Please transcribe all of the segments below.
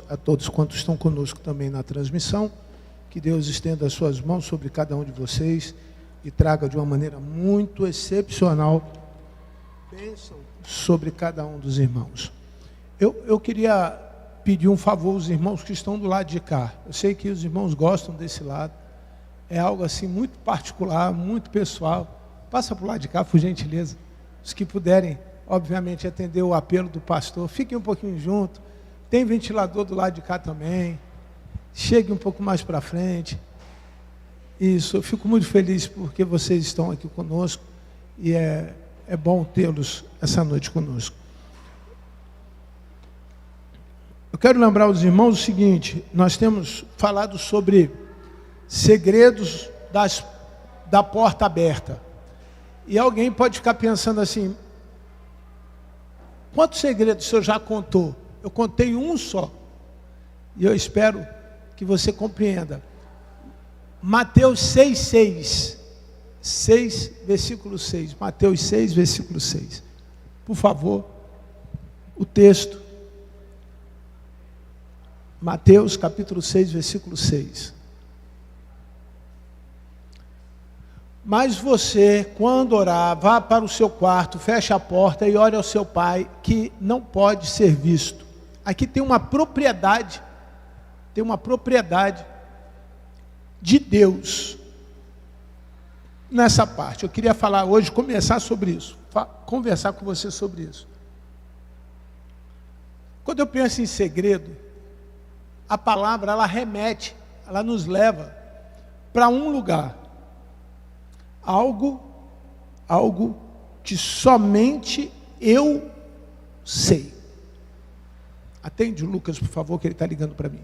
a todos quantos estão conosco também na transmissão, que Deus estenda as suas mãos sobre cada um de vocês e traga de uma maneira muito excepcional bênção sobre cada um dos irmãos. Eu queria pedir um favor aos irmãos que estão do lado de cá. Eu sei que os irmãos gostam desse lado, é algo assim muito particular, muito pessoal. Passa para o lado de cá, por gentileza. Os que puderem, obviamente, atender o apelo do pastor, fiquem um pouquinho junto. Tem ventilador do lado de cá também. Chegue um pouco mais para frente. Isso, eu fico muito feliz porque vocês estão aqui conosco e é bom tê-los essa noite conosco. Eu quero lembrar aos irmãos o seguinte: nós temos falado sobre segredos da porta aberta. E alguém pode ficar pensando assim: quantos segredos o senhor já contou? Eu contei um só. E eu espero que você compreenda. Mateus 6, versículo 6. Mateus 6, versículo 6. Por favor, o texto. Mateus capítulo 6, versículo 6. Mas você, quando orar, vá para o seu quarto, feche a porta e ore ao seu pai, que não pode ser visto. Aqui tem uma propriedade de Deus nessa parte. Eu queria falar hoje, começar sobre isso, conversar com você sobre isso. Quando eu penso em segredo, a palavra, ela remete, ela nos leva para um lugar. Algo que somente eu sei. Atende o Lucas, por favor, que ele está ligando para mim.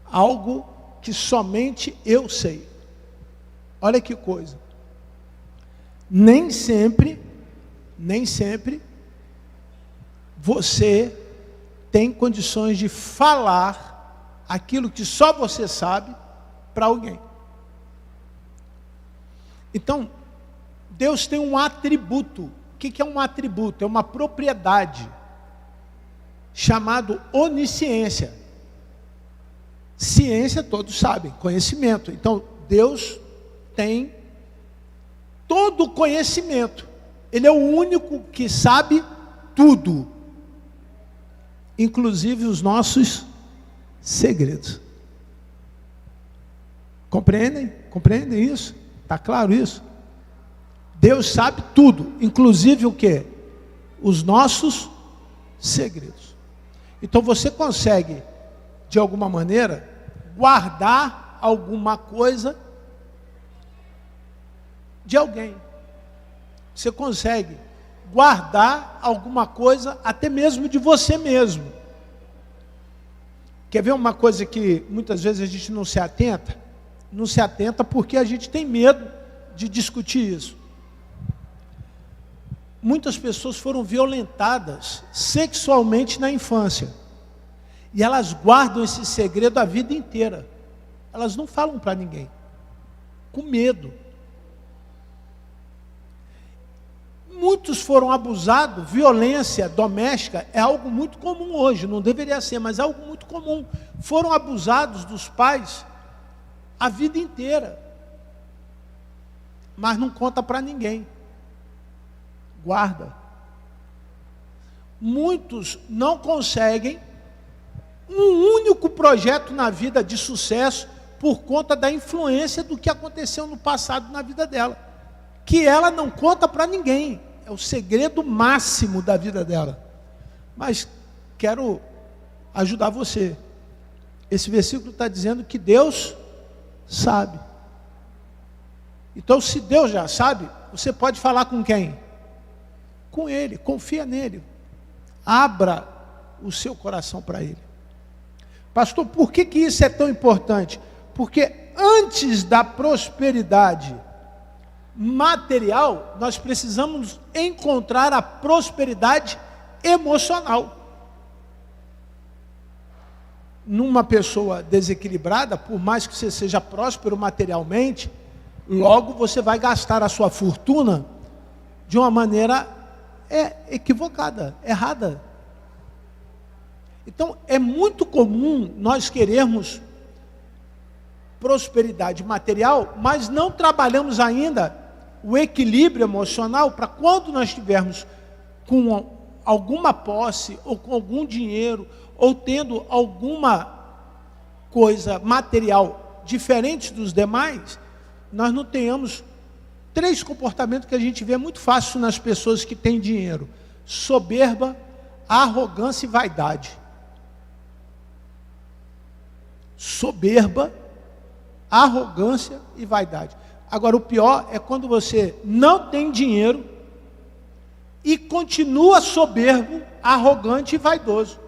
Algo que somente eu sei. Olha que coisa. Nem sempre você tem condições de falar aquilo que só você sabe para alguém. Então, Deus tem um atributo. O que é um atributo? É uma propriedade chamado onisciência. Ciência, todos sabem, conhecimento. Então, Deus tem todo o conhecimento. Ele é o único que sabe tudo, inclusive os nossos segredos. Compreendem? Compreendem isso? Está claro isso? Deus sabe tudo, inclusive o quê? Os nossos segredos. Então você consegue, de alguma maneira, guardar alguma coisa de alguém. Você consegue guardar alguma coisa até mesmo de você mesmo. Quer ver uma coisa que muitas vezes a gente não se atenta? Não se atenta porque a gente tem medo de discutir isso. Muitas pessoas foram violentadas sexualmente na infância. E elas guardam esse segredo a vida inteira. Elas não falam para ninguém. Com medo. Muitos foram abusados. Violência doméstica é algo muito comum hoje. Não deveria ser, mas é algo muito comum. Foram abusados dos pais a vida inteira, mas não conta para ninguém, guarda. Muitos não conseguem um único projeto na vida de sucesso por conta da influência do que aconteceu no passado na vida dela, que ela não conta para ninguém, é o segredo máximo da vida dela. Mas quero ajudar você. Esse versículo está dizendo que Deus sabe. Então, se Deus já sabe, você pode falar com quem? Com Ele, confia nele. Abra o seu coração para Ele. Pastor, por que isso é tão importante? Porque antes da prosperidade material, nós precisamos encontrar a prosperidade emocional. Numa pessoa desequilibrada, por mais que você seja próspero materialmente, logo você vai gastar a sua fortuna de uma maneira equivocada, errada. Então, é muito comum nós querermos prosperidade material, mas não trabalhamos ainda o equilíbrio emocional para quando nós estivermos com alguma posse, ou com algum dinheiro, ou tendo alguma coisa material diferente dos demais, nós não tenhamos 3 comportamentos que a gente vê muito fácil nas pessoas que têm dinheiro: soberba, arrogância e vaidade. Soberba, arrogância e vaidade. Agora, o pior é quando você não tem dinheiro e continua soberbo, arrogante e vaidoso.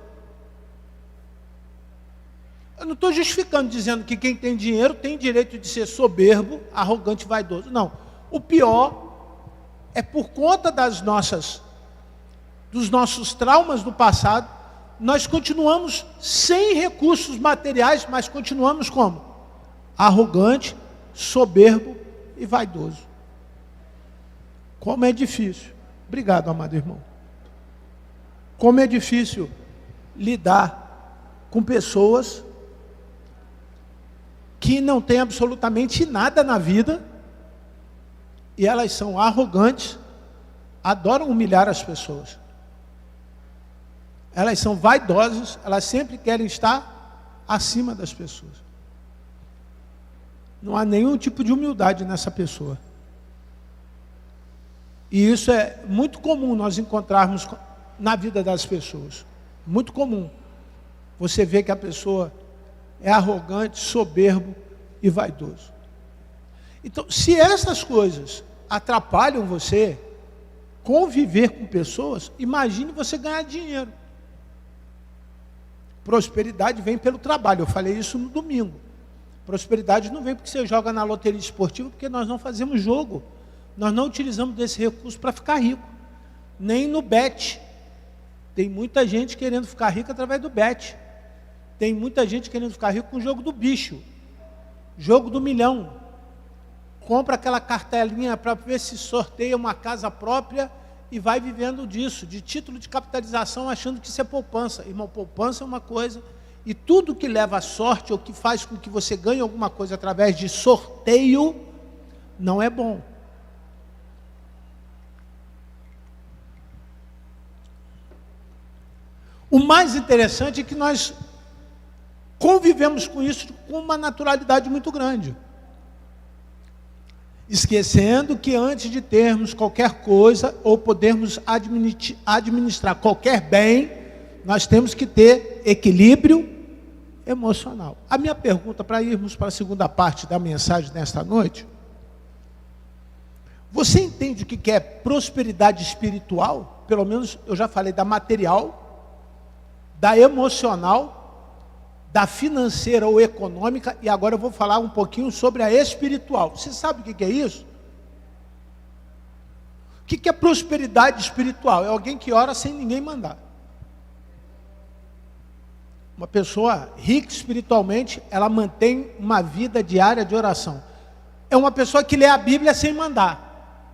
Eu não estou justificando dizendo que quem tem dinheiro tem direito de ser soberbo, arrogante e vaidoso. Não. O pior é por conta dos nossos traumas do passado, nós continuamos sem recursos materiais, mas continuamos como? Arrogante, soberbo e vaidoso. Como é difícil. Obrigado, amado irmão. Como é difícil lidar com pessoas que não têm absolutamente nada na vida e elas são arrogantes, adoram humilhar as pessoas. Elas são vaidosas, elas sempre querem estar acima das pessoas. Não há nenhum tipo de humildade nessa pessoa. E isso é muito comum nós encontrarmos na vida das pessoas. Muito comum. Você vê que a pessoa é arrogante, soberbo e vaidoso. Então, se essas coisas atrapalham você conviver com pessoas, imagine você ganhar dinheiro. Prosperidade vem pelo trabalho. Eu falei isso no domingo. Prosperidade não vem porque você joga na loteria esportiva, porque nós não fazemos jogo. Nós não utilizamos desse recurso para ficar rico. Nem no bet. Tem muita gente querendo ficar rica através do bet. Tem muita gente querendo ficar rico com o jogo do bicho. Jogo do milhão. Compra aquela cartelinha para ver se sorteia uma casa própria e vai vivendo disso, de título de capitalização, achando que isso é poupança. Irmão, poupança é uma coisa, e tudo que leva à sorte, ou que faz com que você ganhe alguma coisa através de sorteio, não é bom. O mais interessante é que nós convivemos com isso com uma naturalidade muito grande. Esquecendo que antes de termos qualquer coisa, ou podermos administrar qualquer bem, nós temos que ter equilíbrio emocional. A minha pergunta, para irmos para a segunda parte da mensagem nesta noite: você entende o que é prosperidade espiritual? Pelo menos eu já falei da material, da emocional, da financeira ou econômica, e agora eu vou falar um pouquinho sobre a espiritual. Você sabe o que é isso? O que é prosperidade espiritual? É alguém que ora sem ninguém mandar. Uma pessoa rica espiritualmente, ela mantém uma vida diária de oração. É uma pessoa que lê a Bíblia sem mandar.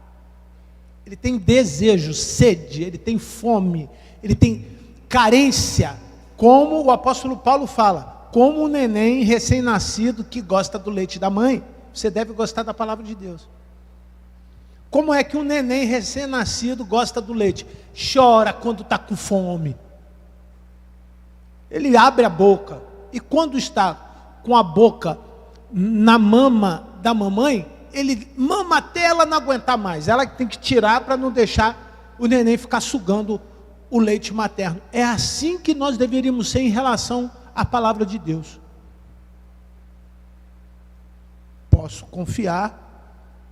Ele tem desejo, sede, ele tem fome, ele tem carência. Como o apóstolo Paulo fala, como um neném recém-nascido que gosta do leite da mãe, você deve gostar da palavra de Deus. Como é que um neném recém-nascido gosta do leite? Chora quando está com fome. Ele abre a boca, e quando está com a boca na mama da mamãe, ele mama até ela não aguentar mais. Ela tem que tirar para não deixar o neném ficar sugando o leite materno. É assim que nós deveríamos ser em relação à palavra de Deus. Posso confiar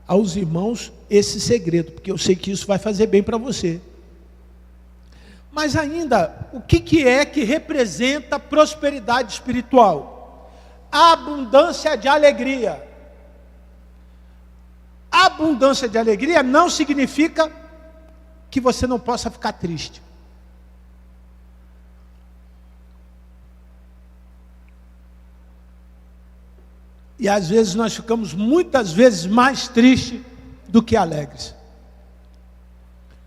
aos irmãos esse segredo, porque eu sei que isso vai fazer bem para você. Mas ainda, o que é que representa prosperidade espiritual? A abundância de alegria. A abundância de alegria não significa que você não possa ficar triste. E às vezes nós ficamos muitas vezes mais tristes do que alegres.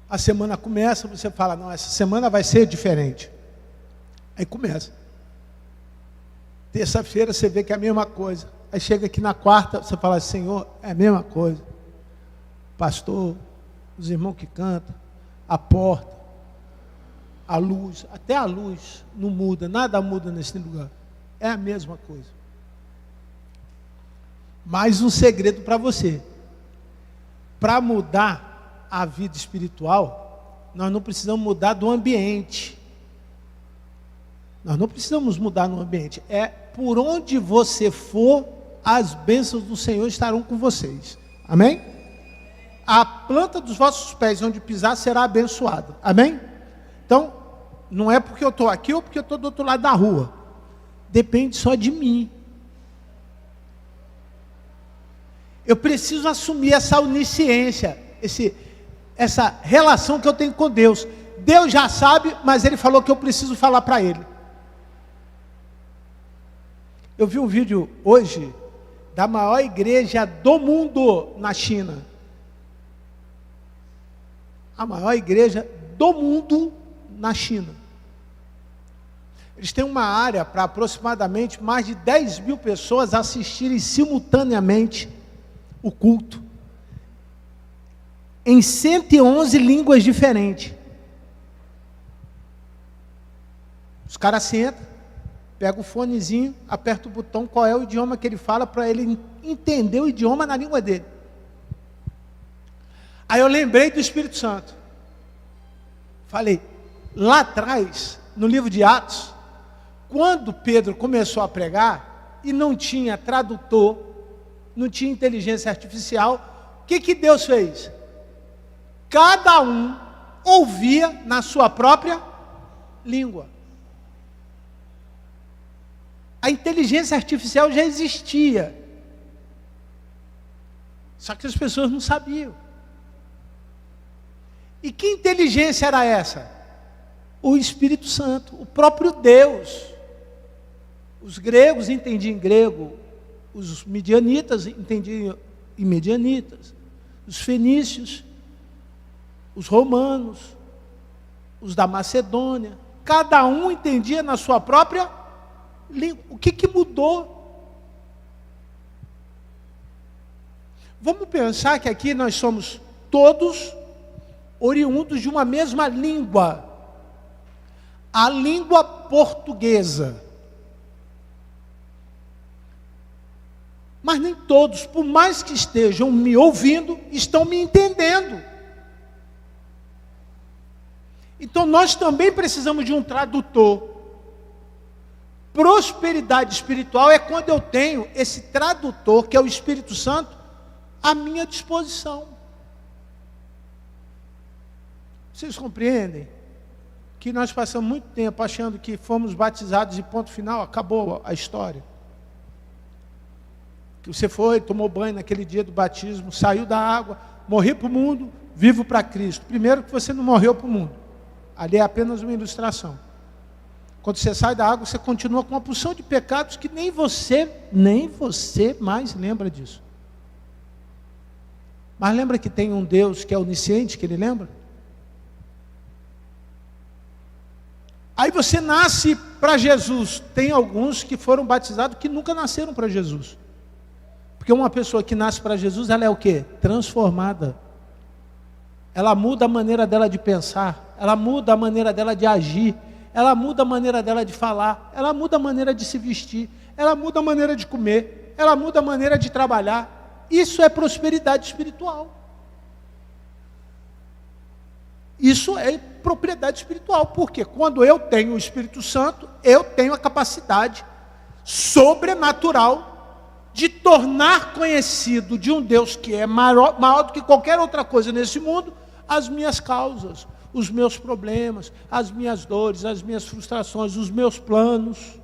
A semana começa, você fala, não, essa semana vai ser diferente. Aí começa. Terça-feira você vê que é a mesma coisa. Aí chega aqui na quarta, você fala, Senhor, é a mesma coisa. Pastor, os irmãos que cantam, a porta, a luz, até a luz não muda, nada muda nesse lugar. É a mesma coisa. Mais um segredo para você. Para mudar a vida espiritual, nós não precisamos mudar do ambiente. Nós não precisamos mudar no ambiente. É por onde você for, as bênçãos do Senhor estarão com vocês. Amém? A planta dos vossos pés, onde pisar, será abençoada. Amém? Então, não é porque eu estou aqui ou porque eu estou do outro lado da rua. Depende só de mim. Eu preciso assumir essa onisciência, essa relação que eu tenho com Deus. Deus já sabe, mas Ele falou que eu preciso falar para Ele. Eu vi um vídeo hoje da maior igreja do mundo na China. A maior igreja do mundo na China. Eles têm uma área para aproximadamente mais de 10 mil pessoas assistirem simultaneamente o culto. Em 111 línguas diferentes. Os caras sentam, pegam o fonezinho, apertam o botão, qual é o idioma que ele fala, para ele entender o idioma na língua dele. Aí eu lembrei do Espírito Santo. Falei, lá atrás, no livro de Atos, quando Pedro começou a pregar, e não tinha tradutor, não tinha inteligência artificial, o que Deus fez? Cada um ouvia na sua própria língua. A inteligência artificial já existia. Só que as pessoas não sabiam. E que inteligência era essa? O Espírito Santo, o próprio Deus. Os gregos entendiam grego, os midianitas entendiam em medianitas, os fenícios, os romanos, os da Macedônia, cada um entendia na sua própria língua. O que mudou? Vamos pensar que aqui nós somos todos oriundos de uma mesma língua, a língua portuguesa. Mas nem todos, por mais que estejam me ouvindo, estão me entendendo. Então nós também precisamos de um tradutor. Prosperidade espiritual é quando eu tenho esse tradutor, que é o Espírito Santo, à minha disposição. Vocês compreendem que nós passamos muito tempo achando que fomos batizados e ponto final, acabou a história? Que você foi, tomou banho naquele dia do batismo, saiu da água, morreu para o mundo, vivo para Cristo. Primeiro que você não morreu para o mundo. Ali é apenas uma ilustração. Quando você sai da água, você continua com uma porção de pecados que nem você mais lembra disso. Mas lembra que tem um Deus que é onisciente, que Ele lembra? Aí você nasce para Jesus. Tem alguns que foram batizados que nunca nasceram para Jesus. Porque uma pessoa que nasce para Jesus, ela é o quê? Transformada. Ela muda a maneira dela de pensar, ela muda a maneira dela de agir, ela muda a maneira dela de falar, ela muda a maneira de se vestir, ela muda a maneira de comer, ela muda a maneira de trabalhar. Isso é prosperidade espiritual. Isso é propriedade espiritual, porque quando eu tenho o Espírito Santo, eu tenho a capacidade sobrenatural de tornar conhecido de um Deus que é maior do que qualquer outra coisa nesse mundo, as minhas causas, os meus problemas, as minhas dores, as minhas frustrações, os meus planos.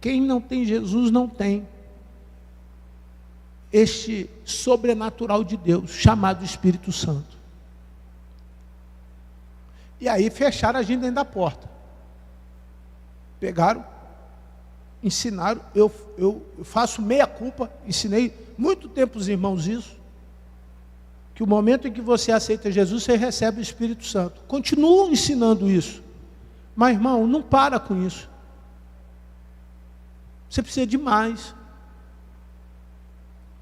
Quem não tem Jesus não tem este sobrenatural de Deus, chamado Espírito Santo. E aí fecharam a gente dentro da porta. Pegaram, ensinaram, eu faço meia culpa, ensinei muito tempo os irmãos isso, que o momento em que você aceita Jesus, você recebe o Espírito Santo. Continuam ensinando isso, Mas, irmão, não para com isso. Você precisa de mais.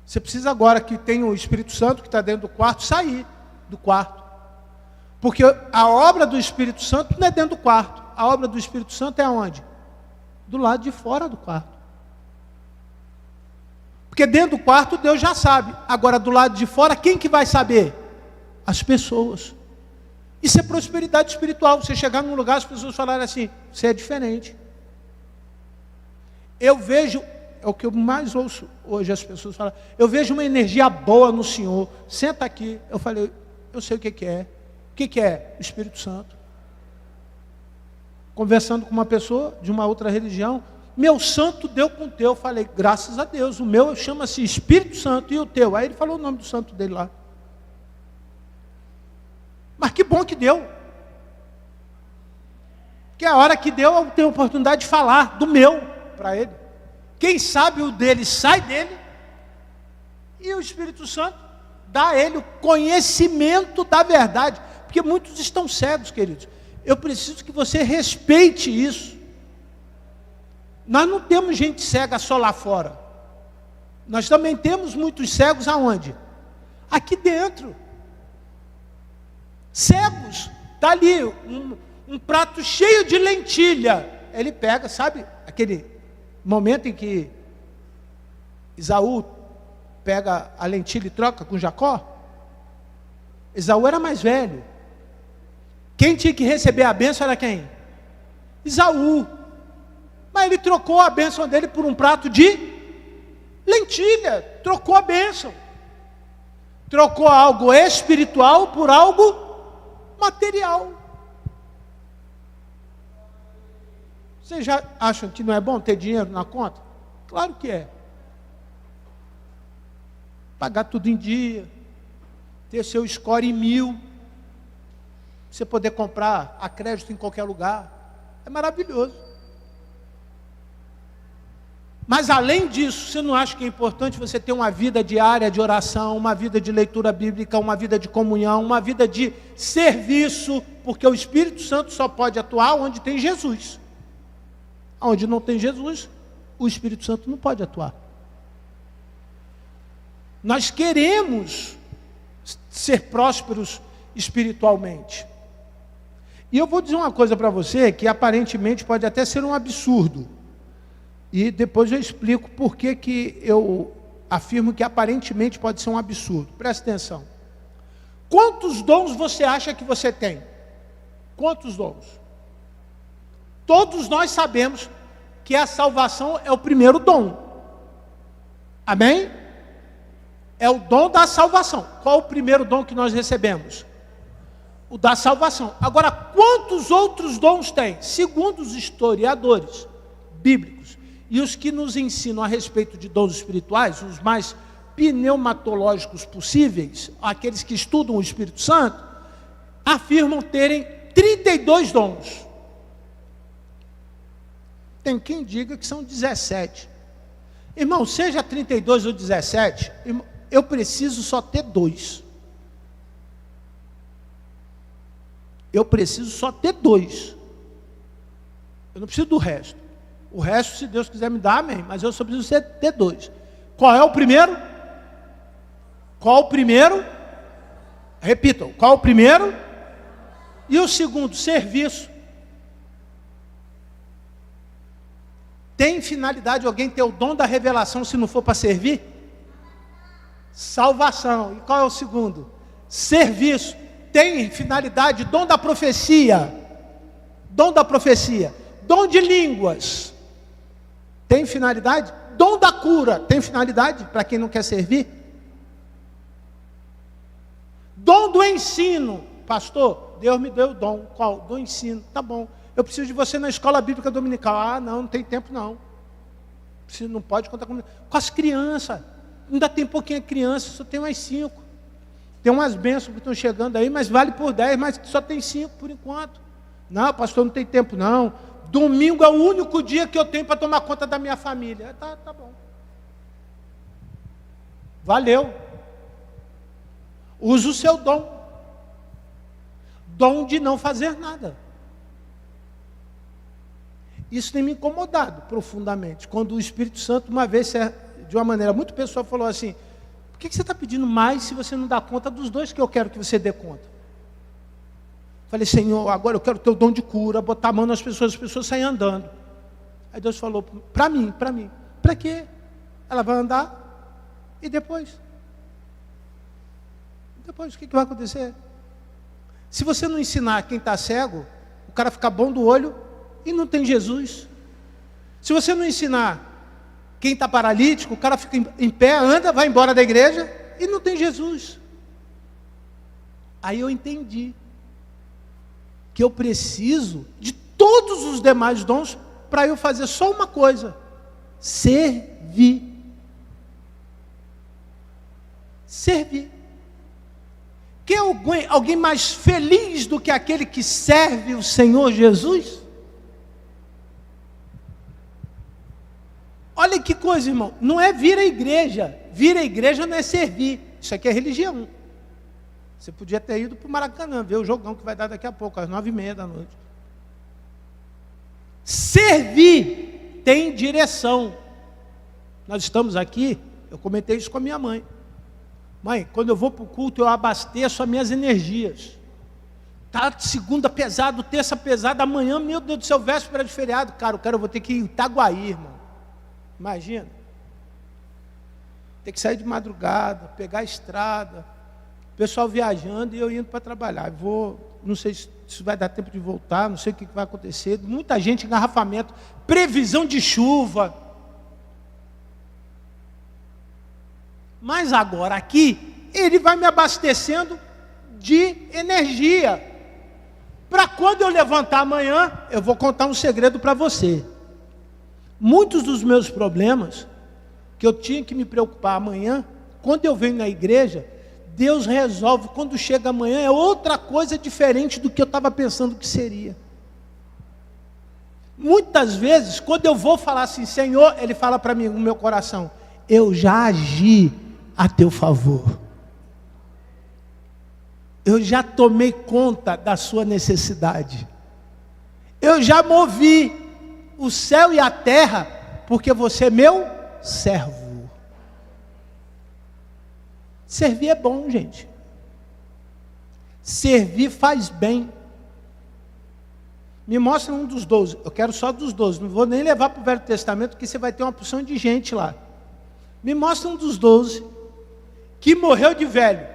Você precisa agora que tem o Espírito Santo que está dentro do quarto, sair do quarto. Porque a obra do Espírito Santo não é dentro do quarto. A obra do Espírito Santo é aonde? Do lado de fora do quarto. Porque dentro do quarto Deus já sabe. Agora do lado de fora, quem que vai saber? As pessoas. Isso é prosperidade espiritual. Você chegar num lugar, as pessoas falarem assim, você é diferente. Eu vejo, é o que eu mais ouço hoje as pessoas falarem, eu vejo uma energia boa no Senhor. Senta aqui. Eu falei, eu sei o que é. O que é? O Espírito Santo. Conversando com uma pessoa de uma outra religião, meu santo deu com o teu. Eu falei, graças a Deus, o meu chama-se Espírito Santo e o teu. Aí ele falou o nome do santo dele lá. Mas que bom que deu. Porque a hora que deu, eu tenho a oportunidade de falar do meu para ele. Quem sabe o dele sai dele e o Espírito Santo dá a ele o conhecimento da verdade. Porque muitos estão cegos, queridos. Eu preciso que você respeite isso. Nós não temos gente cega só lá fora. Nós também temos muitos cegos aonde? Aqui dentro. Cegos. Está ali um prato cheio de lentilha. Ele pega, sabe? Aquele momento em que Esaú pega a lentilha e troca com Jacó. Esaú era mais velho. Quem tinha que receber a bênção era quem? Esaú. Mas ele trocou a bênção dele por um prato de lentilha. Trocou a bênção. Trocou algo espiritual por algo material. Vocês já acham que não é bom ter dinheiro na conta? Claro que é. Pagar tudo em dia. Ter seu score em 1000. Você poder comprar a crédito em qualquer lugar. É maravilhoso. Mas além disso, você não acha que é importante você ter uma vida diária de oração, uma vida de leitura bíblica, uma vida de comunhão, uma vida de serviço, porque o Espírito Santo só pode atuar onde tem Jesus. Onde não tem Jesus, o Espírito Santo não pode atuar. Nós queremos ser prósperos espiritualmente. E eu vou dizer uma coisa para você que aparentemente pode até ser um absurdo. E depois eu explico por que eu afirmo que aparentemente pode ser um absurdo. Presta atenção. Quantos dons você acha que você tem? Quantos dons? Todos nós sabemos que a salvação é o primeiro dom. Amém? É o dom da salvação. Qual o primeiro dom que nós recebemos? O da salvação. Agora, quantos outros dons tem? Segundo os historiadores bíblicos e os que nos ensinam a respeito de dons espirituais, os mais pneumatológicos possíveis, aqueles que estudam o Espírito Santo, afirmam terem 32 dons. Tem quem diga que são 17. Irmão, seja 32 ou 17, irmão, eu preciso só ter 2. Eu preciso só ter 2. Eu não preciso do resto. O resto, se Deus quiser me dar, amém. Mas eu só preciso ter 2. Qual é o primeiro? Qual o primeiro? Repitam. Qual o primeiro? E o segundo? Serviço. Tem finalidade alguém ter o dom da revelação se não for para servir? Salvação. E qual é o segundo? Serviço. Tem finalidade dom da profecia. Dom da profecia. Dom de línguas. Tem finalidade? Dom da cura. Tem finalidade para quem não quer servir? Dom do ensino. Pastor, Deus me deu o dom. Qual? Do ensino. Tá bom. Eu preciso de você na escola bíblica dominical. Ah, não tem tempo não. Você não pode contar comigo. Com as crianças. Ainda tem pouquinho criança, só tem umas 5. Tem umas bênçãos que estão chegando aí, mas vale por 10, mas só tem 5 por enquanto. Não, pastor, não tem tempo não. Domingo é o único dia que eu tenho para tomar conta da minha família. Tá bom. Valeu. Use o seu dom. Dom de não fazer nada. Isso tem me incomodado profundamente. Quando o Espírito Santo, uma vez, de uma maneira muito pessoal, falou assim: por que você está pedindo mais se você não dá conta dos dois que eu quero que você dê conta? Falei: Senhor, agora eu quero ter o dom de cura, botar a mão nas pessoas, as pessoas saem andando. Aí Deus falou: para mim. Para quê? Ela vai andar e depois? Depois o que vai acontecer? Se você não ensinar quem está cego, o cara fica bom do olho e não tem Jesus. Se você não ensinar quem está paralítico, o cara fica em pé, anda, vai embora da igreja e não tem Jesus. Aí eu entendi que eu preciso de todos os demais dons para eu fazer só uma coisa: servir. Servir. Quer alguém mais feliz do que aquele que serve o Senhor Jesus? Olha que coisa, irmão. Não é vir à igreja. Vir à igreja não é servir. Isso aqui é religião. Você podia ter ido para o Maracanã, ver o jogão que vai dar daqui a pouco, às 9h30 da noite. Servir tem direção. Nós estamos aqui, eu comentei isso com a minha mãe. Mãe, quando eu vou para o culto, eu abasteço as minhas energias. Tá, segunda pesado, terça pesado, amanhã, meu Deus do céu, véspera de feriado. Cara, eu vou ter que ir em Itaguaí, irmão. Imagina. Ter que sair de madrugada, pegar a estrada, o pessoal viajando e eu indo para trabalhar. Não sei se vai dar tempo de voltar, não sei o que vai acontecer. Muita gente, engarrafamento, previsão de chuva. Mas agora aqui, ele vai me abastecendo de energia. Para quando eu levantar amanhã, eu vou contar um segredo para você. Muitos dos meus problemas, que eu tinha que me preocupar amanhã, quando eu venho na igreja, Deus resolve. Quando chega amanhã, é outra coisa diferente do que eu estava pensando que seria. Muitas vezes, quando eu vou falar assim: Senhor, Ele fala para mim no meu coração: eu já agi a teu favor. Eu já tomei conta da sua necessidade. Eu já movi o céu e a terra, porque você é meu servo. Servir é bom, gente. Servir faz bem. Me mostra um dos 12. Eu quero só dos 12. Não vou nem levar para o Velho Testamento, porque você vai ter uma porção de gente lá. Me mostra um dos 12 que morreu de velho.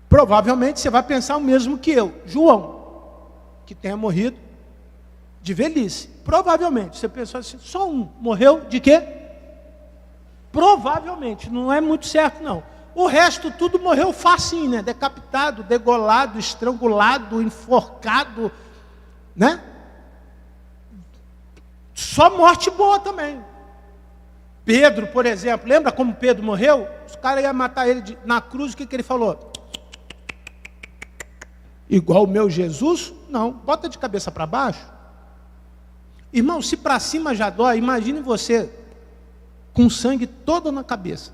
Provavelmente você vai pensar o mesmo que eu. João, que tenha morrido de velhice. Provavelmente. Você pensou assim: só um. Morreu de quê? Provavelmente. Não é muito certo, não. O resto tudo morreu facinho, né? Decapitado, degolado, estrangulado, enforcado, né? Só morte boa também. Pedro, por exemplo, lembra como Pedro morreu? Os caras iam matar ele na cruz, o que ele falou? Igual o meu Jesus? Não, bota de cabeça para baixo. Irmão, se para cima já dói, imagine você com sangue todo na cabeça.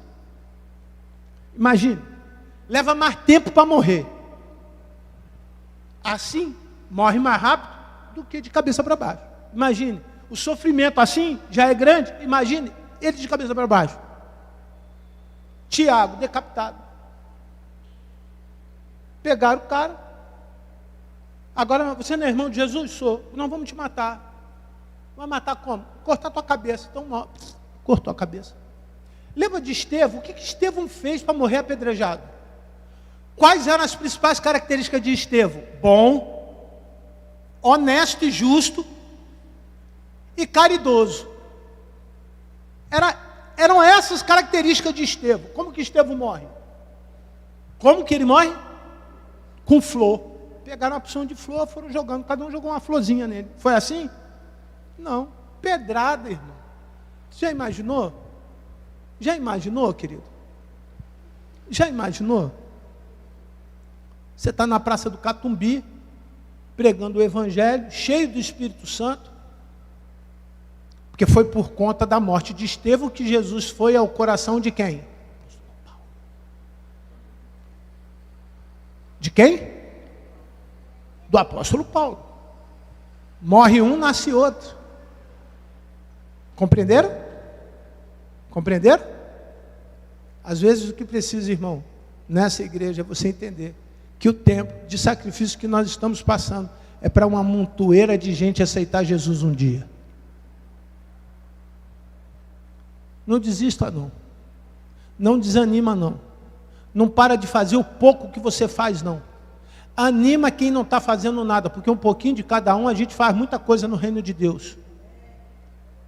Imagine, leva mais tempo para morrer. Assim, morre mais rápido do que de cabeça para baixo. Imagine, o sofrimento assim já é grande, imagine ele de cabeça para baixo. Tiago, decapitado. Pegaram o cara. Agora, você não é irmão de Jesus? Sou. Não, vamos te matar. Vai matar como? Cortar a tua cabeça. Então, cortou a cabeça. Lembra de Estevão? O que Estevão fez para morrer apedrejado? Quais eram as principais características de Estevão? Bom, honesto e justo e caridoso. Eram essas características de Estevão. Como que Estevão morre? Como que ele morre? Com flor. Pegaram uma porção de flor, foram jogando, cada um jogou uma florzinha nele. Foi assim? Não. Pedrada, irmão. Já imaginou? Já imaginou, querido? Já imaginou? Você está na Praça do Catumbi, pregando o Evangelho, cheio do Espírito Santo, porque foi por conta da morte de Estevão que Jesus foi ao coração de quem? De quem? Do apóstolo Paulo. Morre um, nasce outro. Compreenderam? Compreenderam? Às vezes o que precisa, irmão, nessa igreja é você entender que o tempo de sacrifício que nós estamos passando é para uma montoeira de gente aceitar Jesus um dia. Não desista não. Não desanima não. Não para de fazer o pouco que você faz não. Anima quem não está fazendo nada, porque um pouquinho de cada um a gente faz muita coisa no reino de Deus.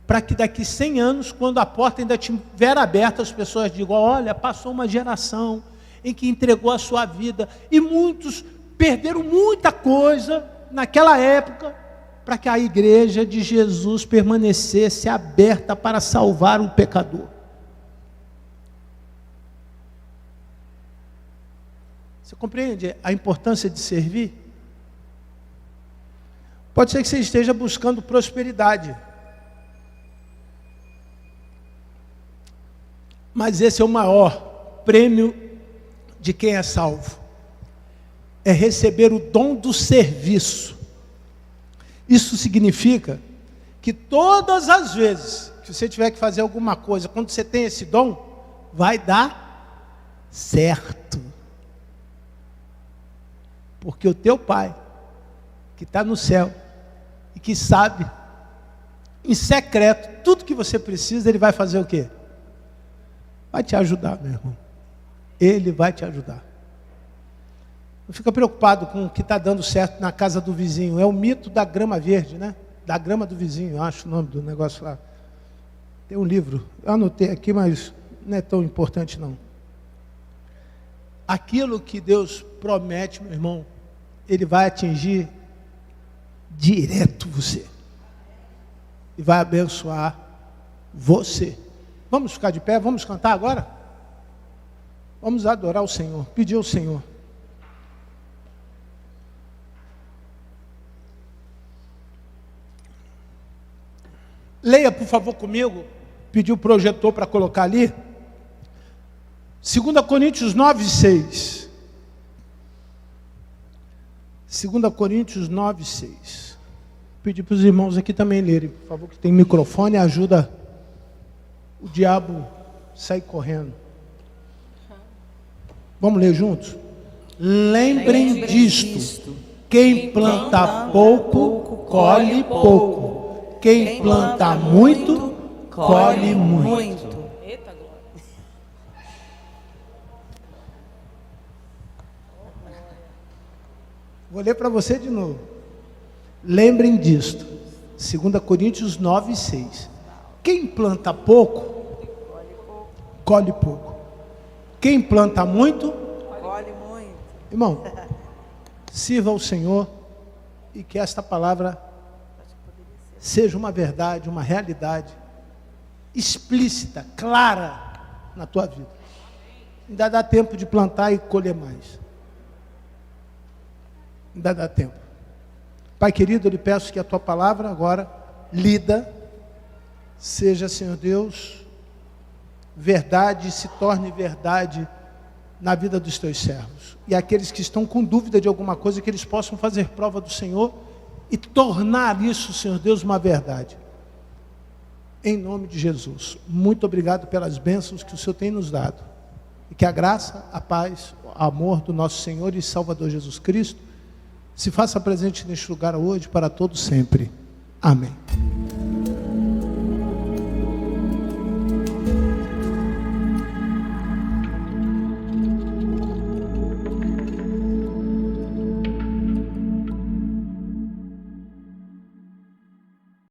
Para que daqui 100 anos, quando a porta ainda estiver aberta, as pessoas digam, olha, passou uma geração em que entregou a sua vida, e muitos perderam muita coisa naquela época, para que a igreja de Jesus permanecesse aberta para salvar um pecador. Você compreende a importância de servir? Pode ser que você esteja buscando prosperidade, mas esse é o maior prêmio de quem é salvo, é receber o dom do serviço. Isso significa que todas as vezes que você tiver que fazer alguma coisa, quando você tem esse dom, vai dar certo. Porque o teu Pai, que está no céu, e que sabe, em secreto, tudo que você precisa, Ele vai fazer o quê? Vai te ajudar, meu irmão. Ele vai te ajudar. Não fica preocupado com o que está dando certo na casa do vizinho. É o mito da grama verde, né? Da grama do vizinho, eu acho o nome do negócio lá. Tem um livro, eu anotei aqui, mas não é tão importante não. Aquilo que Deus promete, meu irmão, Ele vai atingir direto você. E vai abençoar você. Vamos ficar de pé, vamos cantar agora? Vamos adorar o Senhor, pedir ao Senhor. Leia, por favor, comigo. Pedi o projetor para colocar ali. 2 Coríntios 9:6. 2 Coríntios 9:6. Pedi para os irmãos aqui também lerem, por favor, que tem microfone, ajuda o diabo a sair correndo. Vamos ler juntos? Lembrem disto: quem planta pouco, colhe pouco. Quem planta muito, colhe muito. Eita, glória. Vou ler para você de novo. Lembrem disto. 2 Coríntios 9:6. Quem planta pouco, colhe pouco. Quem planta muito, Colhe muito. irmão, sirva ao Senhor e que esta palavra seja uma verdade, uma realidade explícita, clara na tua vida. Ainda dá tempo de plantar e colher mais. Ainda dá tempo. Pai querido, eu lhe peço que a tua palavra agora, lida, seja, Senhor Deus, verdade, se torne verdade na vida dos teus servos. E aqueles que estão com dúvida de alguma coisa, que eles possam fazer prova do Senhor e tornar isso, Senhor Deus, uma verdade. Em nome de Jesus. Muito obrigado pelas bênçãos que o Senhor tem nos dado. E que a graça, a paz, o amor do nosso Senhor e Salvador Jesus Cristo se faça presente neste lugar hoje para todos sempre. Amém.